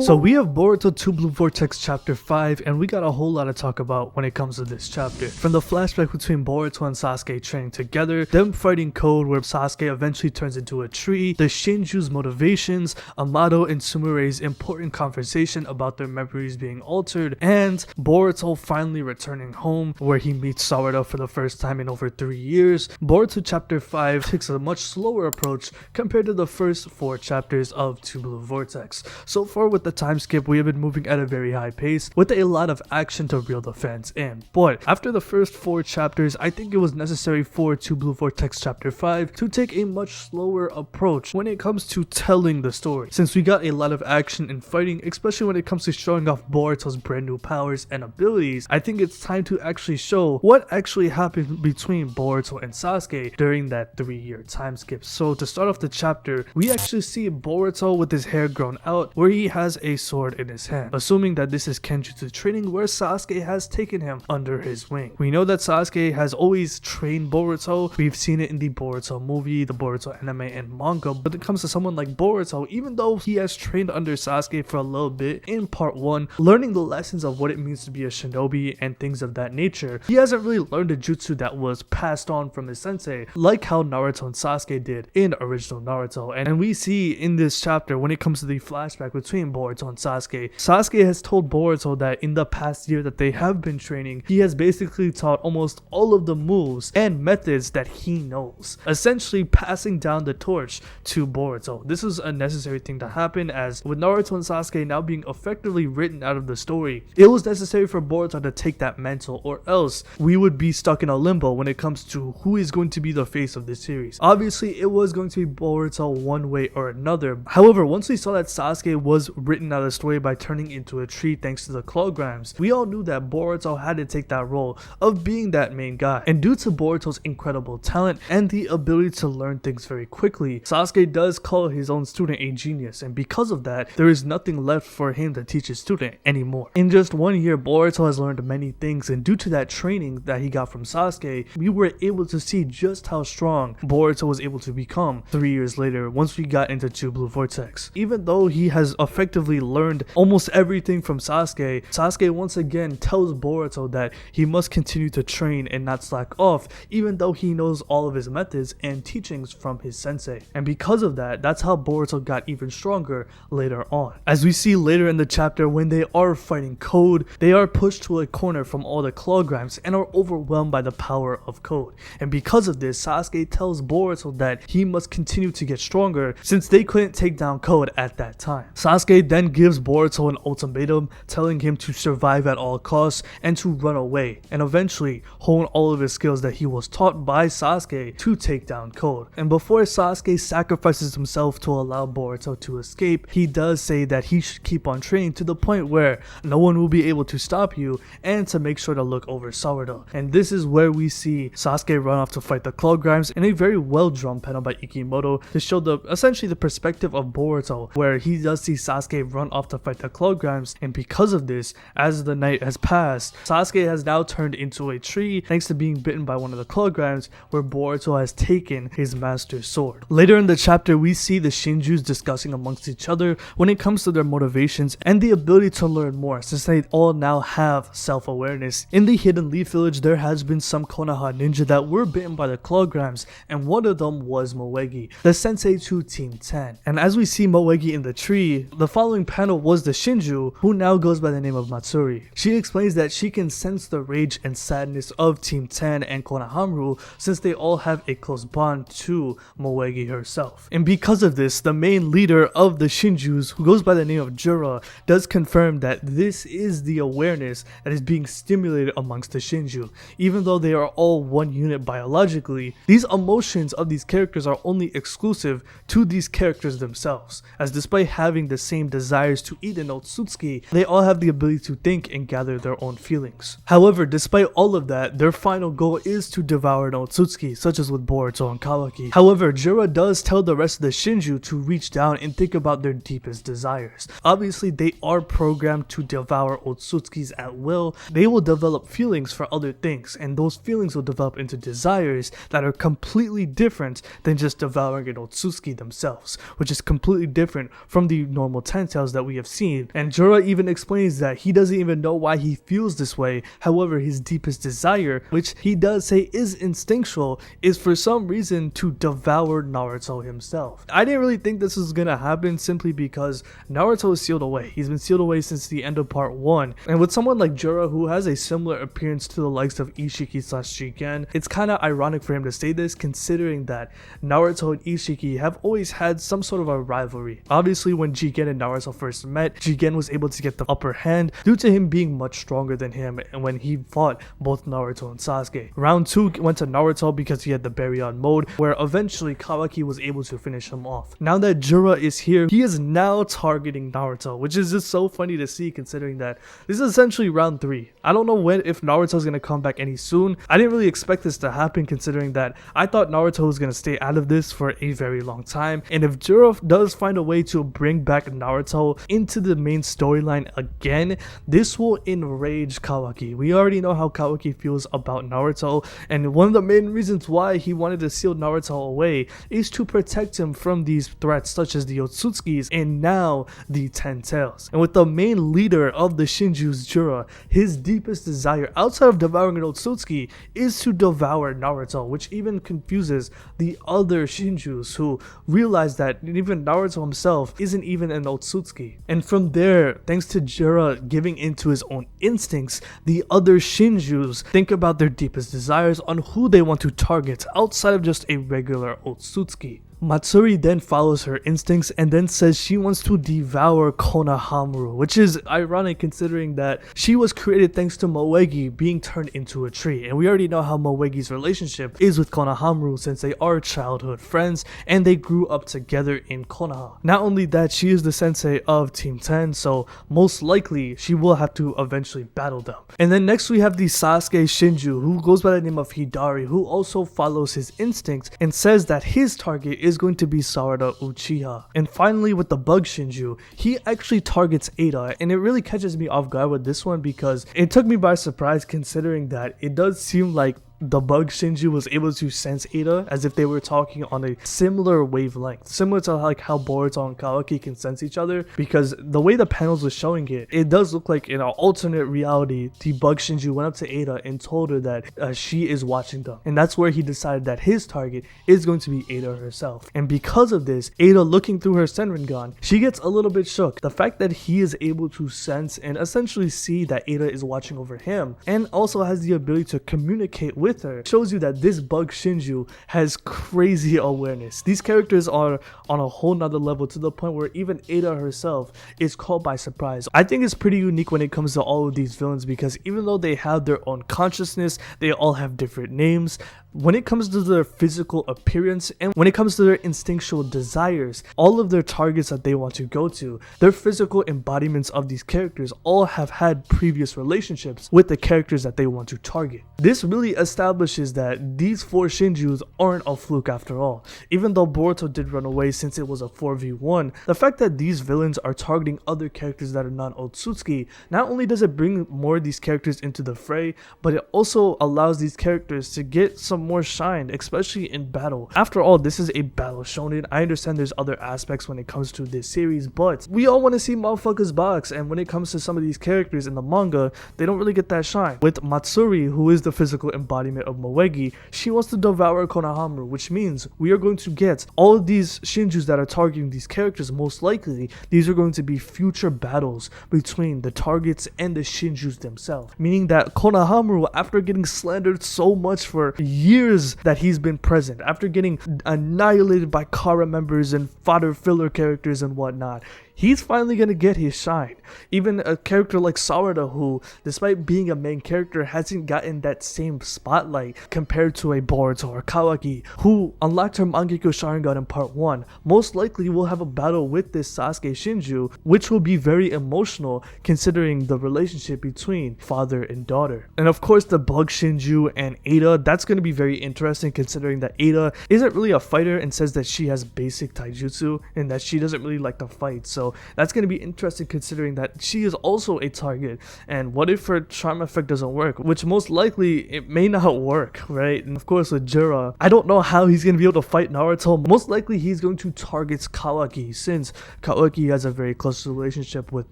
So we have Boruto 2 Blue Vortex chapter 5, and we got a whole lot to talk about when it comes to this chapter. From the flashback between Boruto and Sasuke training together, them fighting code where Sasuke eventually turns into a tree, the Shinju's motivations, Amado and Sumire's important conversation about their memories being altered, and Boruto finally returning home where he meets Sarada for the first time in over 3 years. Boruto chapter 5 takes a much slower approach compared to the first 4 chapters of 2 Blue Vortex. So far with the time skip, we have been moving at a very high pace with a lot of action to reel the fans in. But after the first 4 chapters, I think it was necessary for 2 Blue Vortex chapter 5 to take a much slower approach when it comes to telling the story. Since we got a lot of action and fighting, especially when it comes to showing off Boruto's brand new powers and abilities, I think it's time to actually show what actually happened between Boruto and Sasuke during that 3-year time skip. So to start off the chapter, we actually see Boruto with his hair grown out where he has a sword in his hand, assuming that this is kenjutsu training where Sasuke has taken him under his wing. We know that Sasuke has always trained Boruto. We've seen it in the Boruto movie, the Boruto anime and manga, but it comes to someone like Boruto, even though he has trained under Sasuke for a little bit in part 1, learning the lessons of what it means to be a shinobi and things of that nature, he hasn't really learned a jutsu that was passed on from his sensei, like how Naruto and Sasuke did in original Naruto. And we see in this chapter, when it comes to the flashback between Boruto and Sasuke, Sasuke has told Boruto that in the past year that they have been training, he has basically taught almost all of the moves and methods that he knows, essentially passing down the torch to Boruto. This is a necessary thing to happen, as with Naruto and Sasuke now being effectively written out of the story, it was necessary for Boruto to take that mantle, or else we would be stuck in a limbo when it comes to who is going to be the face of this series. Obviously it was going to be Boruto one way or another. However, once we saw that Sasuke was written out of the story by turning into a tree thanks to the holograms, we all knew that Boruto had to take that role of being that main guy. And due to Boruto's incredible talent and the ability to learn things very quickly, Sasuke does call his own student a genius, and because of that, there is nothing left for him to teach his student anymore. In just 1 year, Boruto has learned many things, and due to that training that he got from Sasuke, we were able to see just how strong Boruto was able to become 3 years later once we got into 2 Blue Vortex. Even though he has effectively learned almost everything from Sasuke, Sasuke once again tells Boruto that he must continue to train and not slack off, even though he knows all of his methods and teachings from his sensei. And because of that, that's how Boruto got even stronger later on. As we see later in the chapter, when they are fighting code, they are pushed to a corner from all the holograms and are overwhelmed by the power of code. And because of this, Sasuke tells Boruto that he must continue to get stronger since they couldn't take down code at that time. Sasuke then gives Boruto an ultimatum, telling him to survive at all costs and to run away, and eventually hone all of his skills that he was taught by Sasuke to take down code. And before Sasuke sacrifices himself to allow Boruto to escape, he does say that he should keep on training to the point where no one will be able to stop you, and to make sure to look over Sarada. And this is where we see Sasuke run off to fight the holograms in a very well drawn panel by Ikimoto to show essentially the perspective of Boruto, where he does see Sasuke run off to fight the holograms. And because of this, as the night has passed, Sasuke has now turned into a tree thanks to being bitten by one of the holograms, where Boruto has taken his master's sword. Later in the chapter, we see the Shinjus discussing amongst each other when it comes to their motivations and the ability to learn more, since they all now have self-awareness. In the Hidden Leaf Village, there has been some Konoha ninja that were bitten by the holograms, and one of them was Moegi, the sensei to Team 10. And as we see Moegi in the tree, the following panel was the Shinju, who now goes by the name of Matsuri. She explains that she can sense the rage and sadness of Team 10 and Konohamaru, since they all have a close bond to Moegi herself. And because of this, the main leader of the Shinjus, who goes by the name of Jura, does confirm that this is the awareness that is being stimulated amongst the Shinju. Even though they are all one unit biologically, these emotions of these characters are only exclusive to these characters themselves, as despite having the same desires to eat an Otsutsuki, they all have the ability to think and gather their own feelings. However, despite all of that, their final goal is to devour an Otsutsuki, such as with Boruto and Kawaki. However, Jura does tell the rest of the Shinju to reach down and think about their deepest desires. Obviously, they are programmed to devour Otsutsukis at will. They will develop feelings for other things, and those feelings will develop into desires that are completely different than just devouring an Otsutsuki themselves, which is completely different from the normal tensei tales that we have seen. And Jorah even explains that he doesn't even know why he feels this way. However, his deepest desire, which he does say is instinctual, is for some reason to devour Naruto himself. I didn't really think this was gonna happen simply because Naruto is sealed away. He's been sealed away since the end of part 1. And with someone like Jorah who has a similar appearance to the likes of Ishiki/Jigen, it's kind of ironic for him to say this considering that Naruto and Ishiki have always had some sort of a rivalry. Obviously, when Jigen and Naruto first met, Jigen was able to get the upper hand due to him being much stronger than him and when he fought both Naruto and Sasuke. Round 2 went to Naruto because he had the Baryon mode, where eventually Kawaki was able to finish him off. Now that Jorah is here, he is now targeting Naruto, which is just so funny to see considering that this is essentially round 3. I don't know if Naruto's gonna come back any soon. I didn't really expect this to happen considering that I thought Naruto was gonna stay out of this for a very long time. And if Jorah does find a way to bring back Naruto into the main storyline again, this will enrage Kawaki. We already know how Kawaki feels about Naruto, and one of the main reasons why he wanted to seal Naruto away is to protect him from these threats such as the Otsutskis and now the Ten Tails. And with the main leader of the Shinju's Jorah, his deepest desire outside of devouring an Otsutsuki is to devour Naruto, which even confuses the other Shinjus who realize that even Naruto himself isn't even an Otsutsuki. And from there, thanks to Jorah giving into his own instincts, the other Shinjus think about their deepest desires on who they want to target outside of just a regular Otsutsuki. Matsuri then follows her instincts and then says she wants to devour Konoha, which is ironic considering that she was created thanks to Moegi being turned into a tree. And we already know how Moegi's relationship is with Konoha since they are childhood friends and they grew up together in Konoha. Not only that, she is the sensei of Team 10, so most likely she will have to eventually battle them. And then next we have the Sasuke Shinju, who goes by the name of Hidari, who also follows his instincts and says that his target is going to be Sarada Uchiha. And finally with the Bug Shinju, he actually targets Ada, and it really catches me off guard with this one because it took me by surprise considering that it does seem like the Bug Shinju was able to sense Ada as if they were talking on a similar wavelength, similar to like how Boruto and Kawaki can sense each other, because the way the panels was showing it, it does look like in an alternate reality the Bug Shinju went up to Ada and told her that she is watching them, and that's where he decided that his target is going to be Ada herself. And because of this, Ada, looking through her Senringan, she gets a little bit shook. The fact that he is able to sense and essentially see that Ada is watching over him and also has the ability to communicate with her shows you that this Bug Shinju has crazy awareness. These characters are on a whole nother level to the point where even Ada herself is caught by surprise. I think it's pretty unique when it comes to all of these villains because even though they have their own consciousness, they all have different names. When it comes to their physical appearance and when it comes to their instinctual desires, all of their targets that they want to go to, their physical embodiments of these characters all have had previous relationships with the characters that they want to target. This really establishes that these 4 Shinjus aren't a fluke after all. Even though Boruto did run away since it was a 4v1, the fact that these villains are targeting other characters that are not Otsutsuki, not only does it bring more of these characters into the fray, but it also allows these characters to get some more shine, especially in battle. After all, this is a battle shonen. I understand there's other aspects when it comes to this series, but we all want to see motherfuckers box, and when it comes to some of these characters in the manga, they don't really get that shine. With Matsuri, who is the physical embodiment of Moegi, she wants to devour Konoha, which means we are going to get all of these Shinjus that are targeting these characters. Most likely, these are going to be future battles between the targets and the Shinjus themselves, meaning that Konoha, after getting slandered so much for years that he's been present, after getting annihilated by Kara members and fodder filler characters and whatnot, he's finally gonna get his shine. Even a character like Sarada, who despite being a main character hasn't gotten that same spotlight compared to a Boruto or Kawaki, who unlocked her Mangekyo Sharingan in part 1, most likely will have a battle with this Sasuke Shinju, which will be very emotional considering the relationship between father and daughter. And of course the Bug Shinju and Ada, that's gonna be very interesting considering that Ada isn't really a fighter and says that she has basic taijutsu and that she doesn't really like to fight. So Boruto. That's going to be interesting considering that she is also a target. And what if her charm effect doesn't work? Which most likely it may not work, right? And of course with Jiraiya, I don't know how he's going to be able to fight Naruto. Most likely he's going to target Kawaki, since Kawaki has a very close relationship with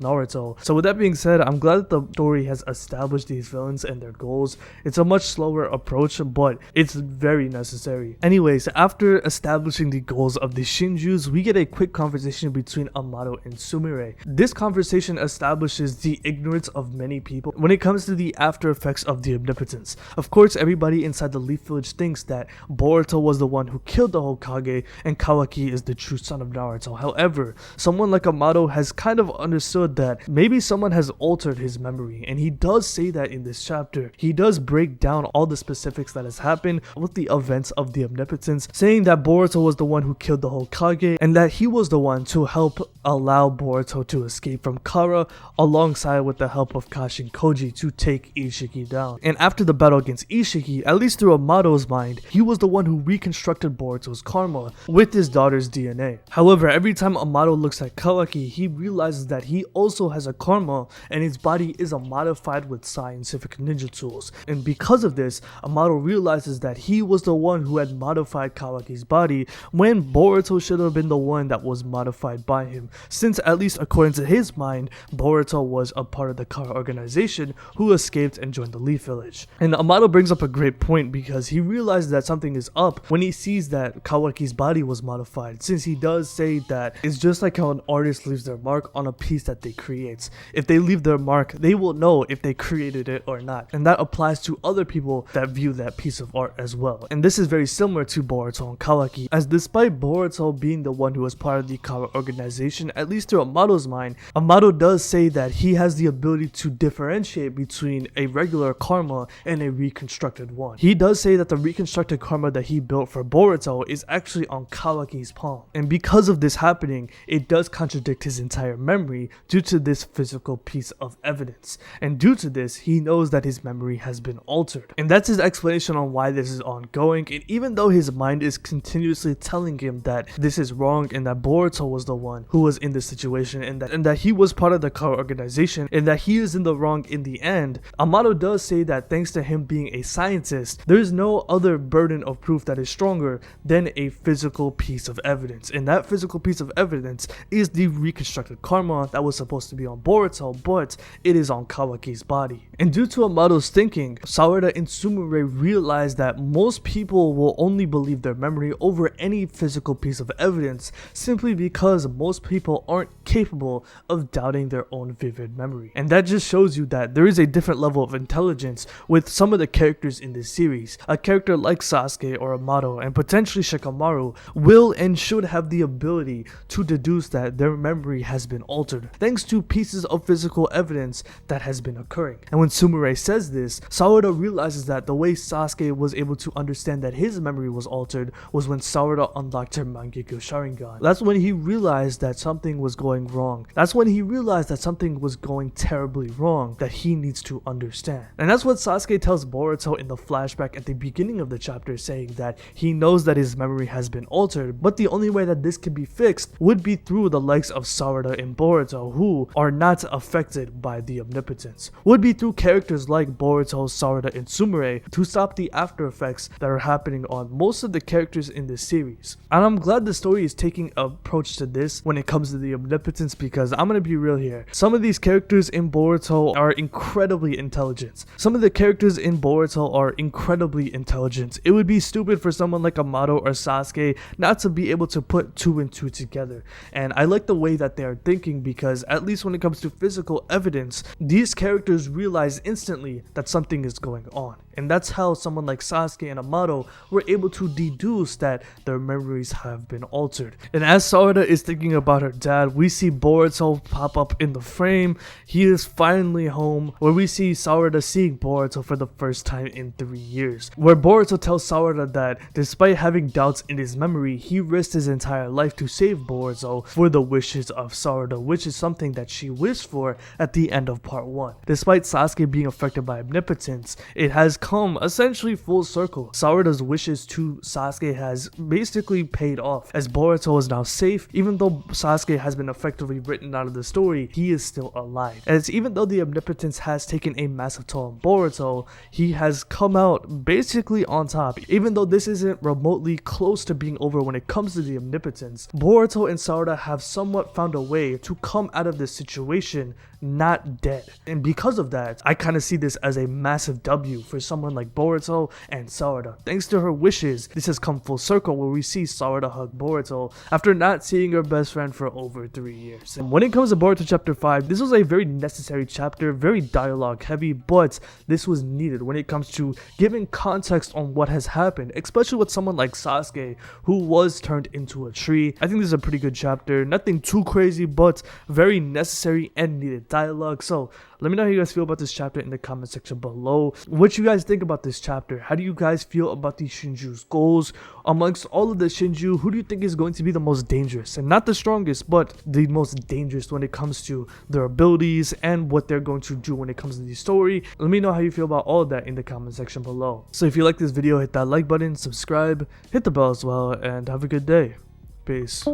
Naruto. So with that being said, I'm glad that the story has established these villains and their goals. It's a much slower approach, but it's very necessary. Anyways, after establishing the goals of the Shinjus, we get a quick conversation between Amado and Sumire. This conversation establishes the ignorance of many people when it comes to the after effects of the omnipotence. Of course, everybody inside the Leaf Village thinks that Boruto was the one who killed the Hokage and Kawaki is the true son of Naruto. However, someone like Amado has kind of understood that maybe someone has altered his memory, and he does say that in this chapter. He does break down all the specifics that has happened with the events of the omnipotence, saying that Boruto was the one who killed the Hokage and that he was the one to help allow Boruto to escape from Kara, alongside with the help of Kashin Koji to take Ishiki down. And after the battle against Ishiki, at least through Amado's mind, he was the one who reconstructed Boruto's karma with his daughter's DNA. However, every time Amado looks at Kawaki, he realizes that he also has a karma and his body is modified with scientific ninja tools. And because of this, Amado realizes that he was the one who had modified Kawaki's body when Boruto should have been the one that was modified by him, since at least according to his mind, Boruto was a part of the Kara organization who escaped and joined the Leaf Village. And Amado brings up a great point because he realizes that something is up when he sees that Kawaki's body was modified, since he does say that it's just like how an artist leaves their mark on a piece that they create. If they leave their mark, they will know if they created it or not, and that applies to other people that view that piece of art as well. And this is very similar to Boruto and Kawaki, as despite Boruto being the one who was part of the Kara organization, at least through Amado's mind, Amado does say that he has the ability to differentiate between a regular karma and a reconstructed one. He does say that the reconstructed karma that he built for Boruto is actually on Kawaki's palm, and because of this happening, it does contradict his entire memory due to this physical piece of evidence. And due to this, he knows that his memory has been altered, and that's his explanation on why this is ongoing. And even though his mind is continuously telling him that this is wrong and that Boruto was the one who was in this situation and that he was part of the Kara organization and that he is in the wrong in the end, Amado does say that thanks to him being a scientist, there is no other burden of proof that is stronger than a physical piece of evidence. And that physical piece of evidence is the reconstructed karma that was supposed to be on Boruto, but it is on Kawaki's body. And due to Amado's thinking, Sarada and Sumire realize that most people will only believe their memory over any physical piece of evidence, simply because most people aren't capable of doubting their own vivid memory. And that just shows you that there is a different level of intelligence with some of the characters in this series. A character like Sasuke or Amado and potentially Shikamaru will and should have the ability to deduce that their memory has been altered thanks to pieces of physical evidence that has been occurring. And when Sumire says this, Sarada realizes that the way Sasuke was able to understand that his memory was altered was when Sarada unlocked her Mangekyou Sharingan. That's when he realized that something was going wrong. That's when he realized that something was going terribly wrong that he needs to understand. And that's what Sasuke tells Boruto in the flashback at the beginning of the chapter, saying that he knows that his memory has been altered, but the only way that this can be fixed would be through the likes of Sarada and Boruto, who are not affected by the omnipotence. Would be through characters like Boruto, Sarada, and Sumire to stop the after effects that are happening on most of the characters in this series. And I'm glad the story is taking an approach to this when it comes to the omnipotence, because I'm gonna be real here. Some of these characters in Boruto are incredibly intelligent. Some of the characters in Boruto are incredibly intelligent. It would be stupid for someone like Amado or Sasuke not to be able to put two and two together. And I like the way that they are thinking, because at least when it comes to physical evidence, these characters realize instantly that something is going on. And that's how someone like Sasuke and Amado were able to deduce that their memories have been altered. And as Sarada is thinking about her dad, we see Boruto pop up in the frame. He is finally home, where we see Sarada seeing Boruto for the first time in 3 years. Where Boruto tells Sarada that despite having doubts in his memory, he risked his entire life to save Boruto for the wishes of Sarada, which is something that she wished for at the end of part 1. Despite Sasuke being affected by omnipotence, it has come essentially full circle. Sarada's wishes to Sasuke has basically paid off, as Boruto is now safe, even though Sasuke Sasuke has been effectively written out of the story, he is still alive. As even though the omnipotence has taken a massive toll on Boruto, he has come out basically on top. Even though this isn't remotely close to being over when it comes to the omnipotence, Boruto and Sarada have somewhat found a way to come out of this situation not dead. And because of that, I kind of see this as a massive W for someone like Boruto and Sarada. Thanks to her wishes, this has come full circle where we see Sarada hug Boruto after not seeing her best friend for over 3 years. And when it comes to Boruto chapter 5, this was a very necessary chapter, very dialogue heavy, but this was needed when it comes to giving context on what has happened, especially with someone like Sasuke who was turned into a tree. I think this is a pretty good chapter, nothing too crazy, but very necessary and needed dialogue. So let me know how you guys feel about this chapter in the comment section below. What you guys think about this chapter? How do you guys feel about these Shinju's goals? Amongst all of the Shinju, who do you think is going to be the most dangerous? And not the strongest, but the most dangerous when it comes to their abilities and what they're going to do when it comes to the story. Let me know how you feel about all of that in the comment section below. So if you like this video, hit that like button, subscribe, hit the bell as well, and have a good day. Peace.